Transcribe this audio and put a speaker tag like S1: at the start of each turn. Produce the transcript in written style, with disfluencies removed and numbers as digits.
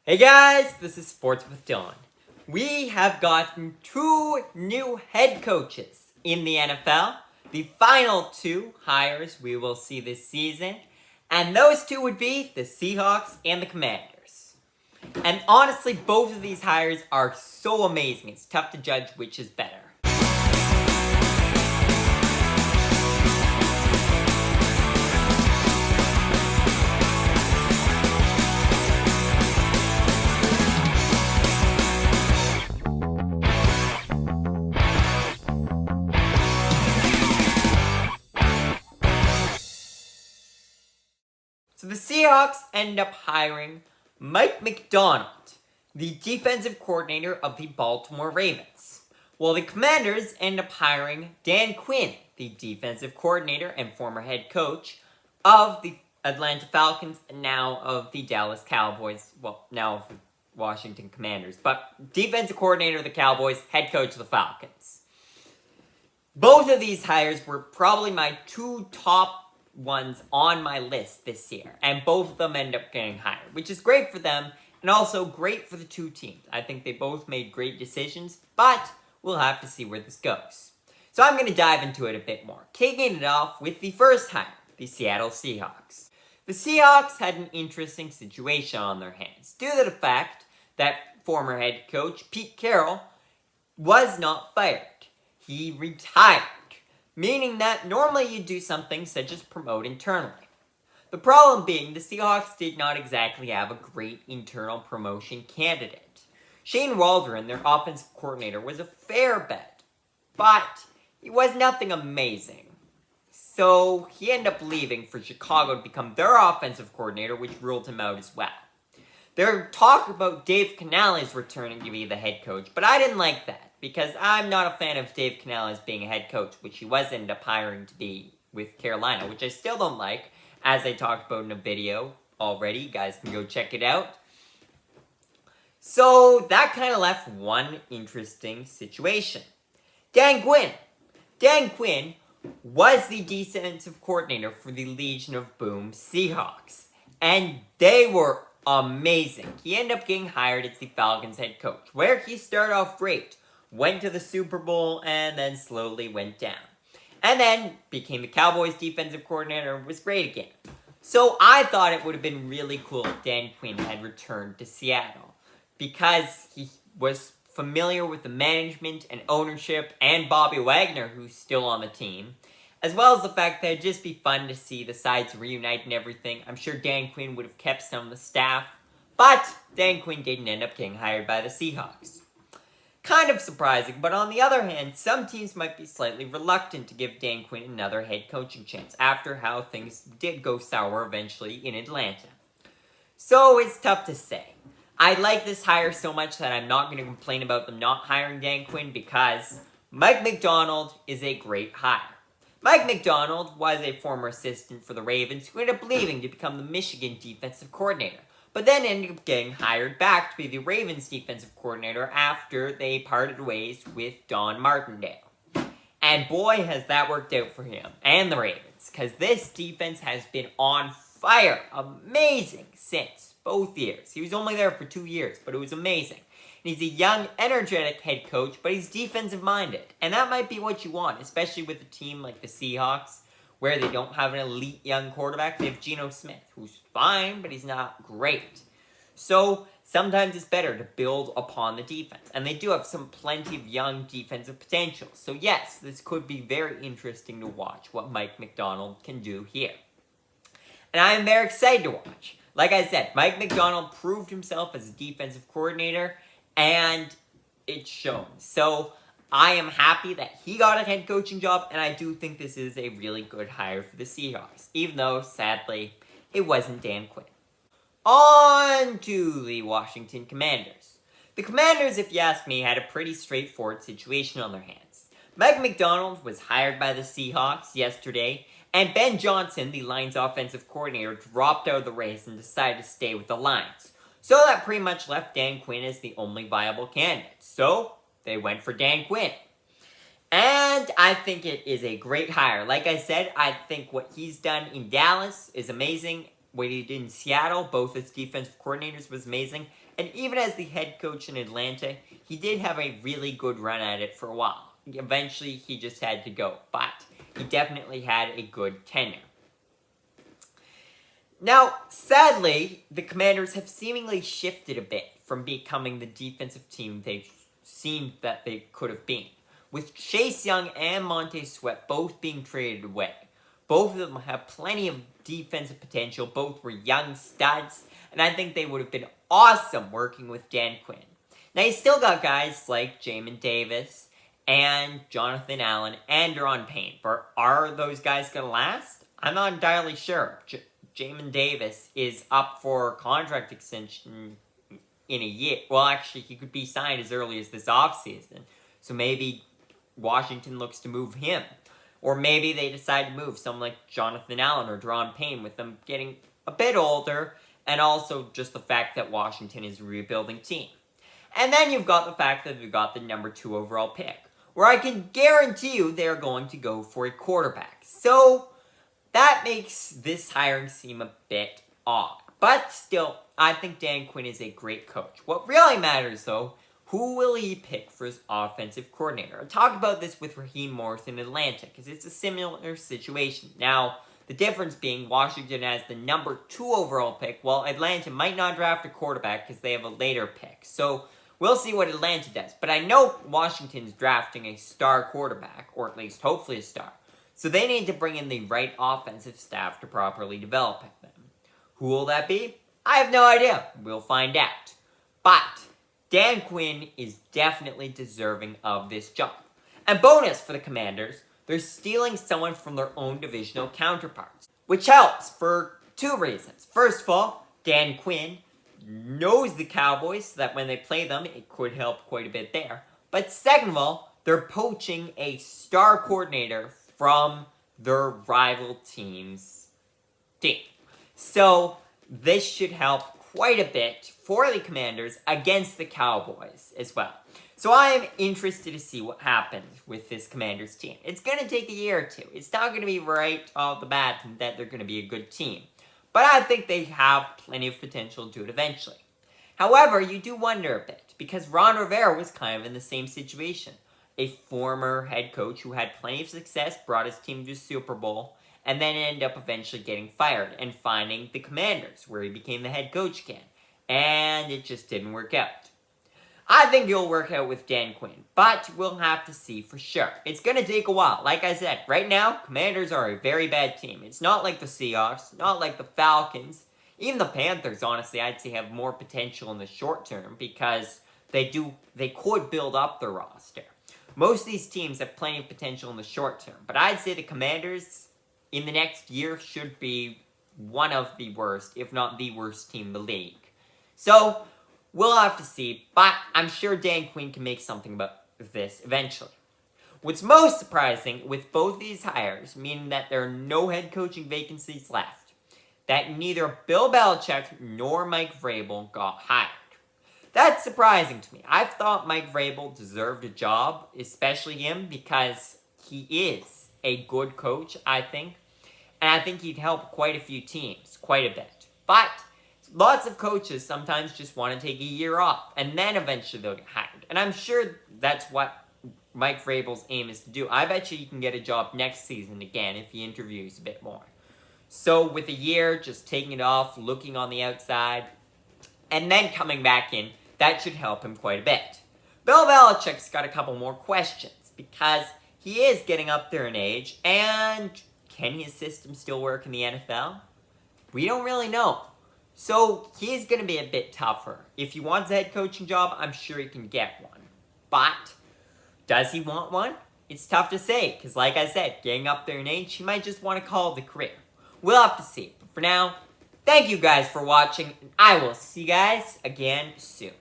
S1: Hey guys, this is Sports with Dylan. We have gotten two new head coaches in the NFL. The final two hires we will see this season. And those two would be the Seahawks and the Commanders. And honestly, both of these hires are so amazing, it's tough to judge which is better. So the Seahawks end up hiring Mike Macdonald, the defensive coordinator of the Baltimore Ravens, while the Commanders end up hiring Dan Quinn, the defensive coordinator and former head coach of the Atlanta Falcons and now of the Dallas Cowboys, well, now of the Washington Commanders, but defensive coordinator of the Cowboys, head coach of the Falcons. Both of these hires were probably my two top ones on my list this year, and both of them end up getting hired, which is great for them and also great for the two teams. I think they both made great decisions, but we'll have to see where this goes. So I'm going to dive into it a bit more, kicking it off with the first hire, the Seattle Seahawks. The Seahawks had an interesting situation on their hands due to the fact that former head coach Pete Carroll was not fired. He retired, meaning that normally you do something such as promote internally. The problem being the Seahawks did not exactly have a great internal promotion candidate. Shane Waldron, their offensive coordinator, was a fair bet, but he was nothing amazing. So he ended up leaving for Chicago to become their offensive coordinator, which ruled him out as well. There talk about Dave Canales returning to be the head coach, but I didn't like that, because I'm not a fan of Dave Canales being a head coach, which he was ended up hiring to be with Carolina, which I still don't like, as I talked about in a video already. You guys can go check it out. So that kind of left one interesting situation. Dan Quinn. Dan Quinn was the defensive coordinator for the Legion of Boom Seahawks, and they were amazing. He ended up getting hired as the Falcons head coach, where he started off great, went to the Super Bowl, and then slowly went down. And then became the Cowboys defensive coordinator and was great again. So I thought it would have been really cool if Dan Quinn had returned to Seattle, because he was familiar with the management and ownership and Bobby Wagner, who's still on the team, as well as the fact that it'd just be fun to see the sides reunite and everything. I'm sure Dan Quinn would have kept some of the staff, but Dan Quinn didn't end up getting hired by the Seahawks. Kind of surprising, but on the other hand, some teams might be slightly reluctant to give Dan Quinn another head coaching chance after how things did go sour eventually in Atlanta. So it's tough to say. I like this hire so much that I'm not going to complain about them not hiring Dan Quinn, because Mike Macdonald is a great hire. Mike Macdonald was a former assistant for the Ravens who ended up leaving to become the Michigan defensive coordinator, but then ended up getting hired back to be the Ravens defensive coordinator after they parted ways with Don Martindale. And boy, has that worked out for him and the Ravens, because this defense has been on fire. Amazing since both years. He was only there for 2 years, but it was amazing. And he's a young, energetic head coach, but he's defensive-minded. And that might be what you want, especially with a team like the Seahawks, where they don't have an elite young quarterback. They have Geno Smith, who's fine, but he's not great. So sometimes it's better to build upon the defense. And they do have plenty of young defensive potential. So yes, this could be very interesting to watch what Mike Macdonald can do here. And I am very excited to watch. Like I said, Mike Macdonald proved himself as a defensive coordinator, and it's shown. So I am happy that he got a head coaching job, and I do think this is a really good hire for the Seahawks, even though, sadly, it wasn't Dan Quinn. On to the Washington Commanders. The Commanders, if you ask me, had a pretty straightforward situation on their hands. Mike Macdonald was hired by the Seahawks yesterday, and Ben Johnson, the Lions offensive coordinator, dropped out of the race and decided to stay with the Lions. So that pretty much left Dan Quinn as the only viable candidate. So they went for Dan Quinn. And I think it is a great hire. Like I said, I think what he's done in Dallas is amazing. what he did in Seattle, both as defensive coordinators, was amazing. And even as the head coach in Atlanta, he did have a really good run at it for a while. Eventually, he just had to go. But he definitely had a good tenure. Now, sadly, the Commanders have seemingly shifted a bit from becoming the defensive team they seemed that they could have been, with Chase Young and Montez Sweat both being traded away. Both of them have plenty of defensive potential. Both were young studs, and I think they would have been awesome working with Dan Quinn. Now, you still got guys like Jamin Davis and Jonathan Allen and Deron Payne, but are those guys going to last? I'm not entirely sure. Jamin Davis is up for contract extension in a year. Well, actually, he could be signed as early as this offseason. So maybe Washington looks to move him. Or maybe they decide to move someone like Jonathan Allen or Deron Payne, with them getting a bit older, and also just the fact that Washington is a rebuilding team. And then you've got the fact that we've got the number 2 overall pick, where I can guarantee you they're going to go for a quarterback. So that makes this hiring seem a bit odd. But still, I think Dan Quinn is a great coach. What really matters, though, who will he pick for his offensive coordinator? I talked about this with Raheem Morris in Atlanta, because it's a similar situation. Now, the difference being Washington has the number 2 overall pick, while Atlanta might not draft a quarterback because they have a later pick. So we'll see what Atlanta does. But I know Washington's drafting a star quarterback, or at least hopefully a star. So they need to bring in the right offensive staff to properly develop them. Who will that be? I have no idea. We'll find out. But Dan Quinn is definitely deserving of this job. And bonus for the Commanders, they're stealing someone from their own divisional counterparts, which helps for 2 reasons. First of all, Dan Quinn knows the Cowboys, so that when they play them, it could help quite a bit there. But second of all, they're poaching a star coordinator from their rival team's team. So this should help quite a bit for the Commanders against the Cowboys as well. So I am interested to see what happens with this Commanders team. It's going to take a year or 2. It's not going to be right off the bat that they're going to be a good team. But I think they have plenty of potential to do it eventually. However, you do wonder a bit, because Ron Rivera was kind of in the same situation. A former head coach who had plenty of success, brought his team to a Super Bowl, and then ended up eventually getting fired and finding the Commanders, where he became the head coach again. And it just didn't work out. I think it'll work out with Dan Quinn, but we'll have to see for sure. It's going to take a while. Like I said, right now, Commanders are a very bad team. It's not like the Seahawks, not like the Falcons. Even the Panthers, honestly, I'd say have more potential in the short term, because they could build up their roster. Most of these teams have plenty of potential in the short term, but I'd say the Commanders in the next year should be one of the worst, if not the worst team in the league. So we'll have to see, but I'm sure Dan Quinn can make something about this eventually. What's most surprising with both these hires, meaning that there are no head coaching vacancies left, that neither Bill Belichick nor Mike Vrabel got hired. That's surprising to me. I thought Mike Vrabel deserved a job, especially him, because he is a good coach, I think. And I think he'd help quite a few teams, quite a bit. But lots of coaches sometimes just want to take a year off, and then eventually they'll get hired. And I'm sure that's what Mike Vrabel's aim is to do. I bet you he can get a job next season again if he interviews a bit more. So with a year, just taking it off, looking on the outside, and then coming back in, that should help him quite a bit. Bill Belichick's got a couple more questions, because he is getting up there in age, and can his system still work in the NFL? We don't really know. So he's going to be a bit tougher. If he wants a head coaching job, I'm sure he can get one. But does he want one? It's tough to say, because like I said, getting up there in age, he might just want to call it a career. We'll have to see. But for now, thank you guys for watching, and I will see you guys again soon.